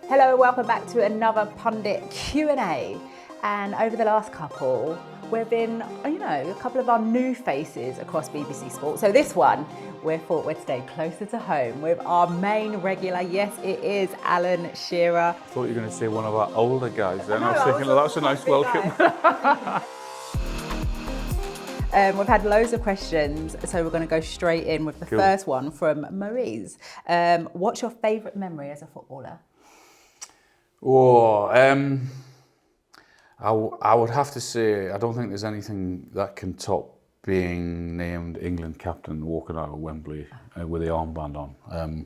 Hello, welcome back to another pundit Q&A. And over the last couple, we've been, a couple of our new faces across BBC Sport. So this one, we thought we'd stay closer to home with our main regular. Yes, it is Alan Shearer. I thought you were going to say one of our older guys then. I was thinking, well, that's a nice welcome. We've had loads of questions, so we're going to go straight in with the first one from Maurice. What's your favourite memory as a footballer? I would have to say, I don't think there's anything that can top being named England captain walking out of Wembley with the armband on.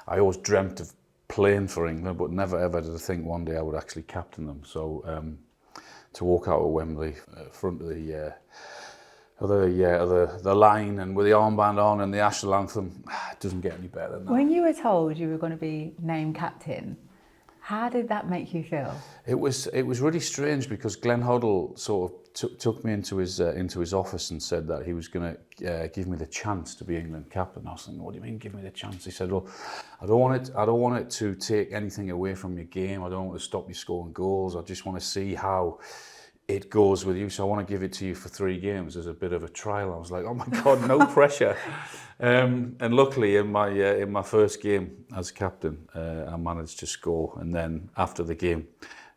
I always dreamt of playing for England, but never ever did I think one day I would actually captain them. So to walk out of Wembley, front of the line and with the armband on and the national anthem, it doesn't get any better than that. When you were told you were going to be named captain, how did that make you feel? It was really strange because Glenn Hoddle sort of took me into his office and said that he was going to give me the chance to be England captain. I was thinking, what do you mean, give me the chance? He said, well, I don't want it to take anything away from your game. I don't want to stop you scoring goals. I just want to see how it goes with you, so I want to give it to you for 3 games as a bit of a trial. I was like, oh my God, no pressure. And luckily, in my first game as captain, I managed to score. And then after the game,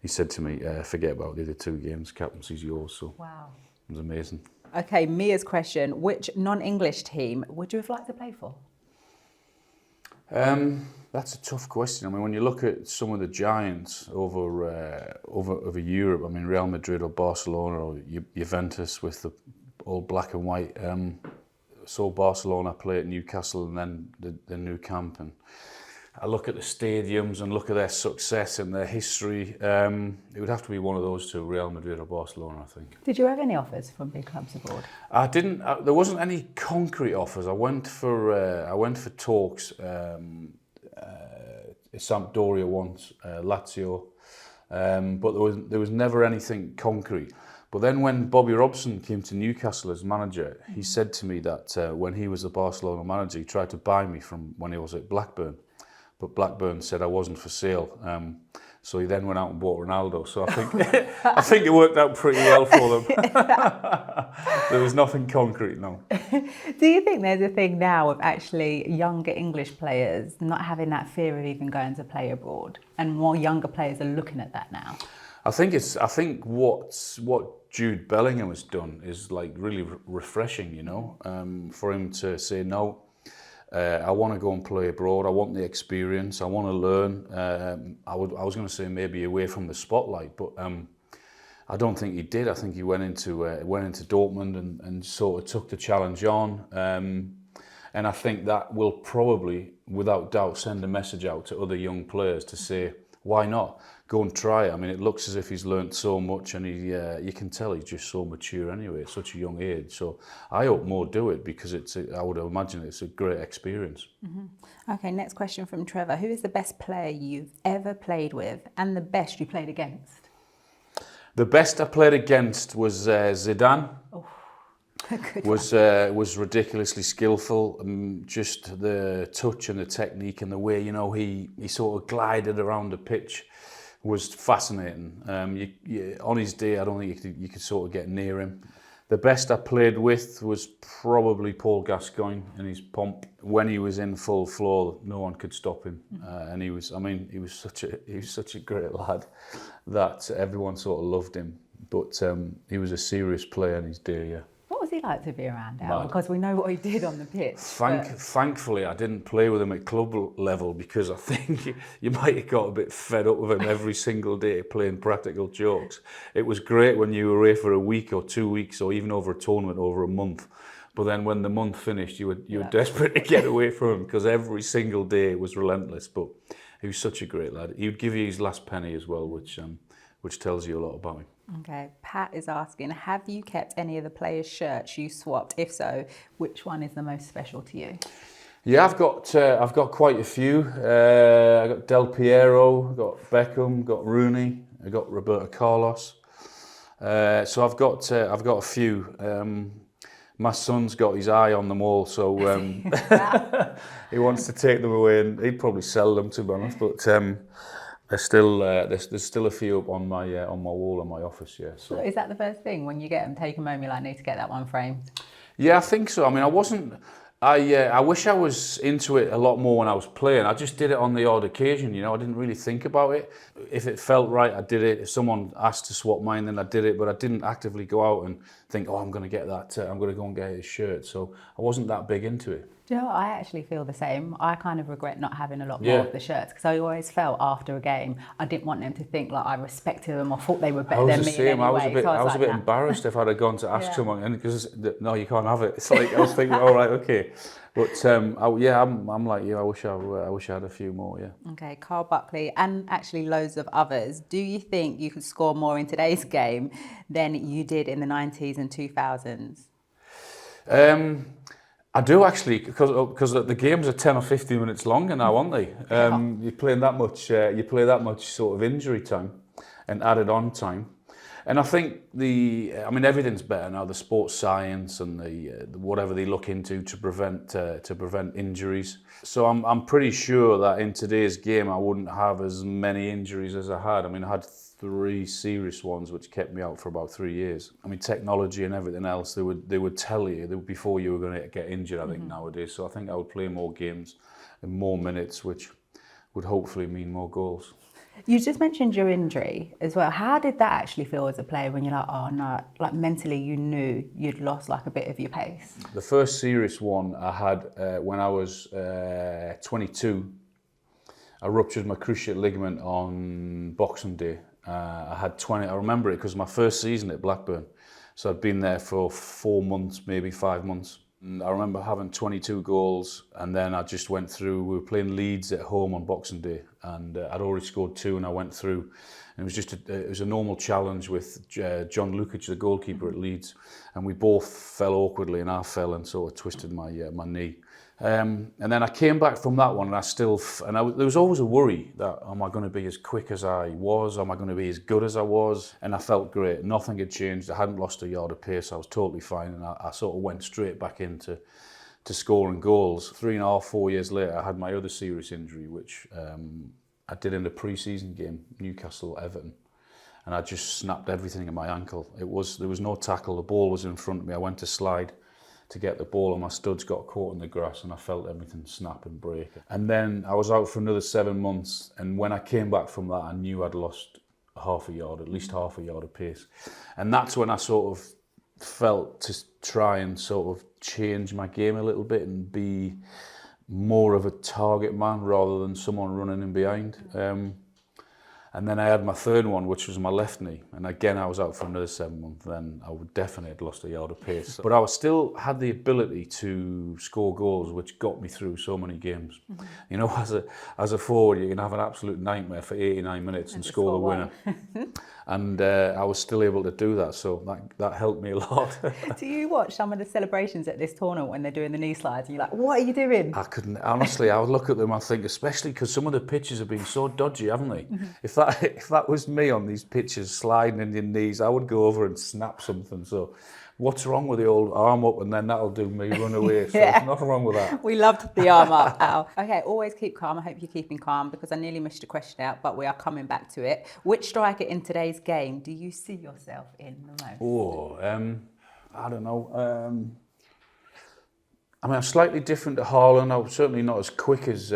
he said to me, forget about the other 2 games, captaincy's yours. So wow, it was amazing. Okay, Mia's question, which non-English team would you have liked to play for? That's a tough question. I mean, when you look at some of the giants over Europe, I mean, Real Madrid or Barcelona or Juventus with the all black and white. Saw Barcelona play at Newcastle and then the new camp, and I look at the stadiums and look at their success and their history. It would have to be one of those 2, Real Madrid or Barcelona, I think. Did you have any offers from big clubs abroad? I didn't. There wasn't any concrete offers. I went for talks. Sampdoria once, Lazio, but there was never anything concrete. But then when Bobby Robson came to Newcastle as manager, he said to me that when he was the Barcelona manager, he tried to buy me from when he was at Blackburn, but Blackburn said I wasn't for sale. So he then went out and bought Ronaldo. So I think it worked out pretty well for them. There was nothing concrete, no. Do you think there's a thing now of actually younger English players not having that fear of even going to play abroad, and more younger players are looking at that now? I think what Jude Bellingham has done is like really refreshing, for him to say no. I want to go and play abroad. I want the experience. I want to learn. I was going to say maybe away from the spotlight, but I don't think he did. I think he went into Dortmund and sort of took the challenge on. And I think that will probably, without doubt, send a message out to other young players to say, why not? Go and try it. I mean, it looks as if he's learnt so much, and you can tell he's just so mature anyway at such a young age. So I hope more do it, because I would imagine it's a great experience. Mm-hmm. Okay, next question from Trevor. Who is the best player you've ever played with, and the best you played against? The best I played against was Zidane. Oh, was ridiculously skillful. Just the touch and the technique and the way he sort of glided around the pitch was fascinating. On his day, I don't think you could sort of get near him. The best I played with was probably Paul Gascoigne in his pomp. When he was in full floor, no one could stop him. And he was such a great lad that everyone sort of loved him. But he was a serious player in his day, yeah. What was he like to be around, Al? Because we know what he did on the pitch. Thankfully, I didn't play with him at club level, because I think you might have got a bit fed up with him every single day playing practical jokes. It was great when you were away for a week or 2 weeks, or even over a tournament over a month. But then when the month finished, you were desperate to get away from him, because every single day was relentless. But he was such a great lad. He would give you his last penny as well, which tells you a lot about him. Okay, Pat is asking, have you kept any of the players' shirts you swapped? If so, which one is the most special to you? Yeah, I've got quite a few. I got Del Piero, got Beckham, got Rooney, I got Roberto Carlos. So I've got a few. My son's got his eye on them all, so he wants to take them away, and he'd probably sell them, to be honest. There's still a few up on my wall in my office. Yeah. So is that the first thing when you get them? Take a moment, you're like, I need to get that one framed. Yeah, I think so. I mean, I wasn't. I wish I was into it a lot more when I was playing. I just did it on the odd occasion, you know. I didn't really think about it. If it felt right, I did it. If someone asked to swap mine, then I did it. But I didn't actively go out and think, oh, I'm going to get that. I'm going to go and get his shirt. So I wasn't that big into it. Do you know, I actually feel the same. I kind of regret not having a lot more of the shirts because I always felt after a game I didn't want them to think like I respected them or thought they were better than me in any way. I was a bit embarrassed if I'd have gone to ask someone, and because no, you can't have it. It's like I was thinking, all right, okay, but I'm like you. I wish I had a few more. Yeah. Okay, Carl Buckley and actually loads of others. Do you think you could score more in today's game than you did in the 90s and 2000s? I do actually, because the games are 10 or 15 minutes longer now, aren't they? You're playing that much. You play that much sort of injury time and added on time, and I think everything's better now. The sports science and the whatever they look into to prevent injuries. So I'm pretty sure that in today's game I wouldn't have as many injuries as I had. I mean, I had 3 serious ones which kept me out for about 3 years. I mean, technology and everything else, they would tell you before you were going to get injured, I think, nowadays. So I think I would play more games and more minutes, which would hopefully mean more goals. You just mentioned your injury as well. How did that actually feel as a player when you're like, oh no, like mentally you knew you'd lost like a bit of your pace? The first serious one I had when I was 22. I ruptured my cruciate ligament on Boxing Day. I had 20. I remember it because my first season at Blackburn, so I'd been there for 4 months, maybe 5 months. And I remember having 22 goals, and then I just went through. We were playing Leeds at home on Boxing Day, and I'd already scored 2, and I went through. And it was just it was a normal challenge with John Lukic, the goalkeeper at Leeds, and we both fell awkwardly, and I fell and sort of twisted my knee. And then I came back from that one, and there was always a worry that am I going to be as quick as I was? Am I going to be as good as I was? And I felt great. Nothing had changed. I hadn't lost a yard of pace. I was totally fine, and I sort of went straight back into scoring goals. 3.5, 4 years later, I had my other serious injury, which I did in a pre-season game, Newcastle-Everton. And I just snapped everything in my ankle. There was no tackle. The ball was in front of me. I went to slide to get the ball, and my studs got caught in the grass, and I felt everything snap and break. And then I was out for another 7 months, and when I came back from that, I knew I'd lost at least half a yard of pace. And that's when I sort of felt to try and sort of change my game a little bit and be more of a target man rather than someone running in behind. And then I had my third one, which was my left knee. And again, I was out for another 7 months. Then I would definitely have lost a yard of pace. But I still had the ability to score goals, which got me through so many games. Mm-hmm. You know, as a forward, you can have an absolute nightmare for 89 minutes and score the winner. And I was still able to do that. So that helped me a lot. Do you watch some of the celebrations at this tournament when they're doing the knee slides? And you're like, what are you doing? I couldn't, honestly, I would look at them and think, especially because some of the pitches have been so dodgy, haven't they? Mm-hmm. If that was me on these pitches sliding in your knees, I would go over and snap something. So what's wrong with the old arm up, and then that'll do me run away? So there's nothing wrong with that. We loved the arm up, Al. Okay, always keep calm. I hope you're keeping calm because I nearly missed a question out, but we are coming back to it. Which striker in today's game do you see yourself in the most? Oh, I don't know. I mean, I'm slightly different to Haaland. I was certainly not as quick as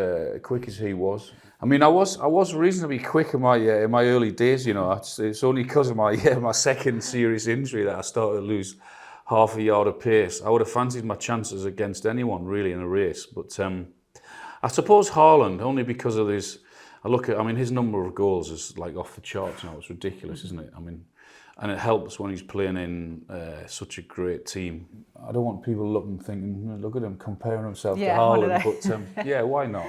he was. I mean, I was reasonably quick in my early days. You know, it's only because of my second serious injury that I started to lose half a yard of pace. I would have fancied my chances against anyone really in a race, but I suppose Haaland only because of his. His number of goals is like off the charts now. It's ridiculous, isn't it? I mean, and it helps when he's playing in such a great team. I don't want people looking, thinking, look at him comparing himself to Haaland, but yeah, why not?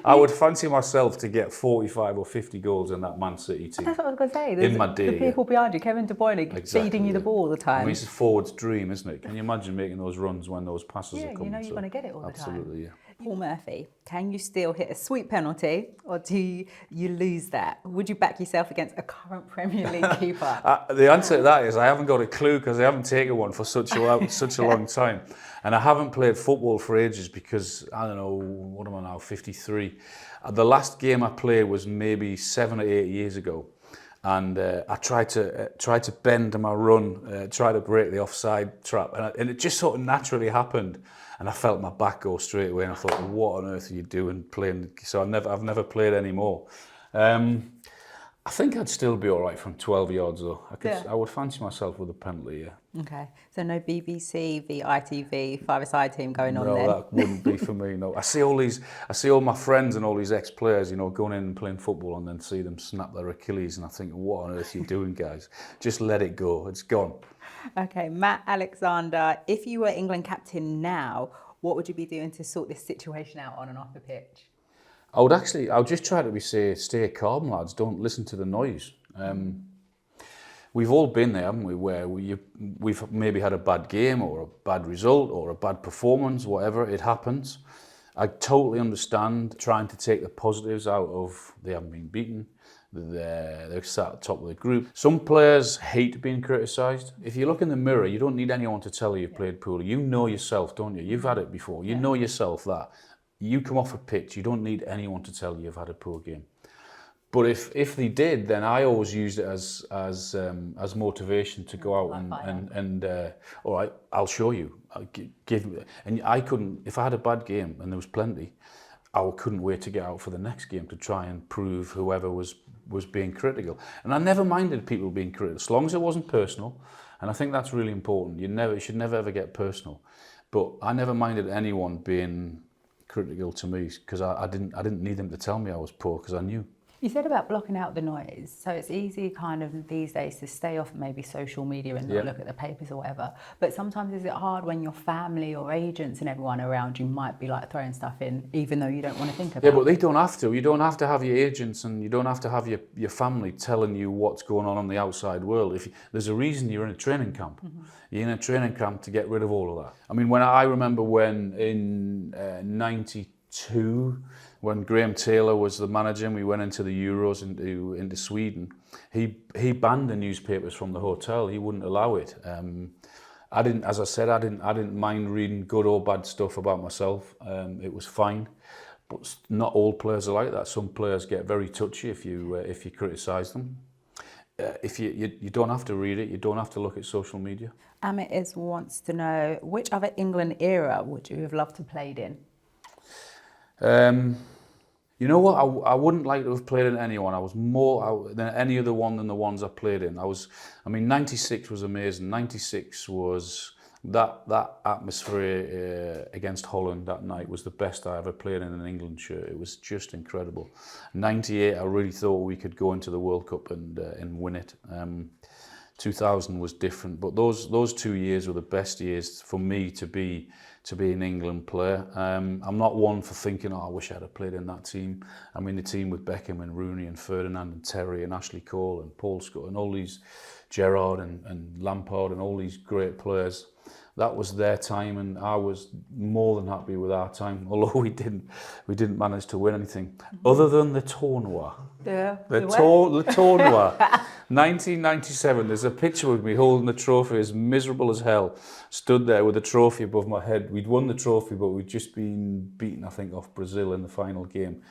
I would fancy myself to get 45 or 50 goals in that Man City team. That's what I was going to say. In my day. The people behind you, Kevin De Bruyne, feeding you the ball all the time. I mean, it's a forward's dream, isn't it? Can you imagine making those runs when those passes are coming? You know you're going to get it all the time. Absolutely, yeah. Paul Murphy, can you still hit a sweet penalty, or do you lose that? Would you back yourself against a current Premier League keeper? The answer to that is I haven't got a clue because I haven't taken one for such a long time. And I haven't played football for ages because, I don't know, what am I now, 53. The last game I played was maybe 7 or 8 years ago. And I tried to bend my run, try to break the offside trap. And it just sort of naturally happened. And I felt my back go straight away, and I thought, what on earth are you doing playing? So I've never played anymore. I think I'd still be all right from 12 yards though. I would fancy myself with a penalty, yeah. Okay, so no BBC v ITV five-a-side team going on then? No, that wouldn't be for me, no. I see all my friends and all these ex-players, going in and playing football, and then see them snap their Achilles, and I think, what on earth are you doing, guys? Just let it go, it's gone. Okay, Matt Alexander, if you were England captain now, what would you be doing to sort this situation out on and off the pitch? I would just try to stay calm, lads. Don't listen to the noise. We've all been there, haven't we, where we've maybe had a bad game or a bad result or a bad performance, whatever, it happens. I totally understand trying to take the positives out of they haven't been beaten, they're sat at the top of the group. Some players hate being criticised. If you look in the mirror, you don't need anyone to tell you you've played poorly. You know yourself, don't you? You've had it before. You know yourself that. You come off a pitch, you don't need anyone to tell you you've had a poor game. But if they did, then I always used it as motivation to go out and all right, I'll show you. And I couldn't, if I had a bad game, and there was plenty, I couldn't wait to get out for the next game to try and prove whoever was being critical. And I never minded people being critical, as long as it wasn't personal. And I think that's really important. You should never ever get personal. But I never minded anyone being critical to me because I didn't need them to tell me I was poor because I knew. You said about blocking out the noise, so it's easy kind of these days to stay off maybe social media and not look at the papers or whatever, but sometimes is it hard when your family or agents and everyone around you might be like throwing stuff in even though you don't want to think about it? Yeah, but they don't have to. You don't have to have your agents and you don't have to have your family telling you what's going on the outside world. There's a reason you're in a training camp. Mm-hmm. You're in a training camp to get rid of all of that. I mean, I remember when in 92, when Graham Taylor was the manager and we went into the Euros into Sweden, he banned the newspapers from the hotel. He wouldn't allow it. I didn't mind reading good or bad stuff about myself. It was fine, but not all players are like that. Some players get very touchy if you criticise them. If you don't have to read it, you don't have to look at social media. Amit wants to know, which other England era would you have loved to played in? You know what? I wouldn't like to have played in anyone. I was more than any other one than the ones I played in. 96 was amazing. 96 was that atmosphere against Holland that night was the best I ever played in an England shirt. It was just incredible. 98, I really thought we could go into the World Cup and win it. 2000 was different, but those 2 years were the best years for me to be an England player. I'm not one for thinking, I wish I'd have played in that team. I mean, the team with Beckham and Rooney and Ferdinand and Terry and Ashley Cole and Paul Scott and all these, Gerrard and Lampard and all these great players. That was their time, and I was more than happy with our time. Although we didn't manage to win anything, other than the Tournoi. The Tournoi, 1997. There's a picture with me holding the trophy, as miserable as hell, stood there with the trophy above my head. We'd won the trophy, but we'd just been beaten, I think, off Brazil in the final game.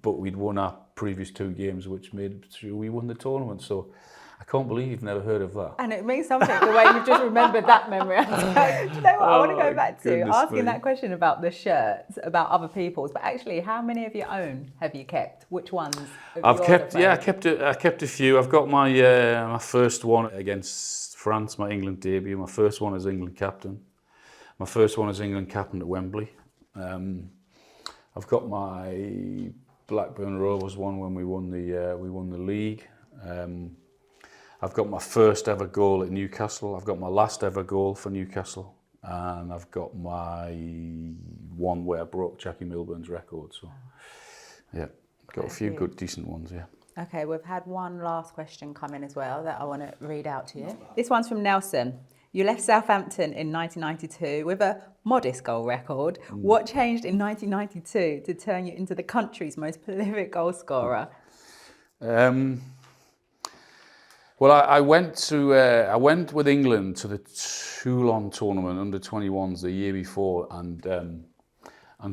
But we'd won our previous 2 games, which made sure we won the tournament. So I can't believe you've never heard of that. And it means something the way you've just remembered that memory. Do you know what I want to go back to? Asking that question about the shirts, about other people's, but actually, how many of your own have you kept? Which ones? I kept a few. I've got my first one against France, my England debut. My first one as England captain. My first one as England captain at Wembley. I've got my Blackburn Rovers one when we won the league. I've got my first ever goal at Newcastle. I've got my last ever goal for Newcastle. And I've got my one where I broke Jackie Milburn's record. So, yeah, got a few good, decent ones, yeah. Okay, we've had one last question come in as well that I want to read out to you. This one's from Nelson. You left Southampton in 1992 with a modest goal record. What changed in 1992 to turn you into the country's most prolific goal scorer? Well, I went with England to the Tournoi tournament under 21s the year before, and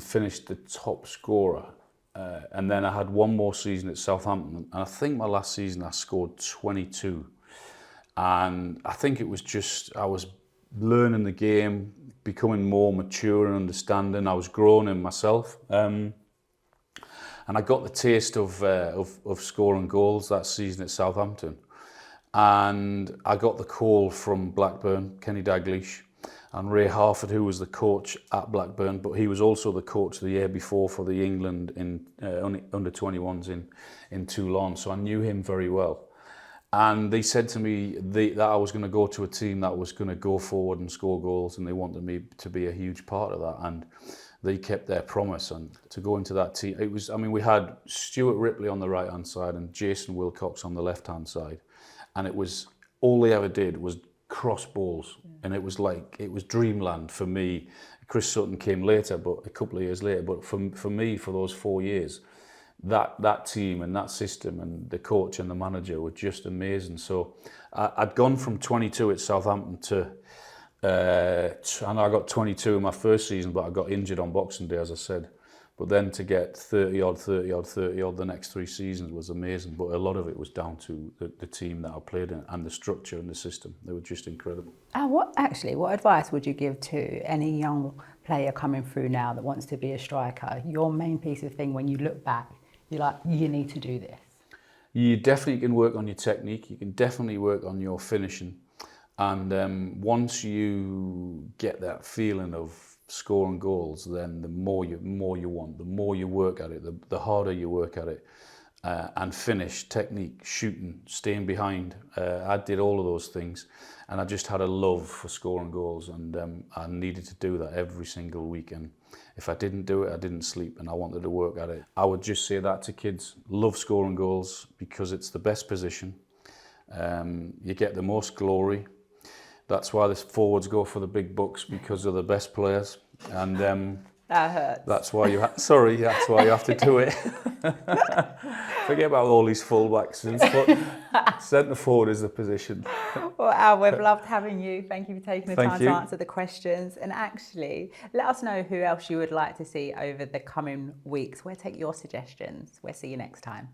finished the top scorer. And then I had one more season at Southampton, and I think my last season I scored 22. And I think it was just, I was learning the game, becoming more mature and understanding. I was growing in myself. And I got the taste of scoring goals that season at Southampton. And I got the call from Blackburn, Kenny Dalglish, and Ray Harford, who was the coach at Blackburn, but he was also the coach the year before for the England in under 21s in Toulon. So I knew him very well. And they said to me that I was going to go to a team that was going to go forward and score goals, and they wanted me to be a huge part of that. And they kept their promise. And to go into that team, it was, I mean, we had Stuart Ripley on the right-hand side and Jason Wilcox on the left-hand side. And it was, all they ever did was cross balls. And it was like, it was dreamland for me. Chris Sutton came later, but a couple of years later. But for me, for those 4 years, that team and that system and the coach and the manager were just amazing. So I'd gone from 22 at Southampton to, and I got 22 in my first season, but I got injured on Boxing Day, as I said. But then to get 30 odd the next 3 seasons was amazing. But a lot of it was down to the team that I played in and the structure and the system. They were just incredible. What advice would you give to any young player coming through now that wants to be a striker? Your main piece of thing when you look back, you're like, you need to do this. You definitely can work on your technique. You can definitely work on your finishing. And once you get that feeling of scoring goals, then the more you want, the more you work at it, the harder you work at it, and finish, technique, shooting, staying behind. I did all of those things, and I just had a love for scoring goals, and I needed to do that every single week. And if I didn't do it, I didn't sleep, and I wanted to work at it. I would just say that to kids: love scoring goals because it's the best position. You get the most glory. That's why the forwards go for the big bucks, because they're the best players. And that hurts. That's why that's why you have to do it. Forget about all these fullbacks. Centre forward is the position. Well, Al, we've loved having you. Thank you for taking the time you. to answer the questions. And actually, let us know who else you would like to see over the coming weeks. We'll take your suggestions. We'll see you next time.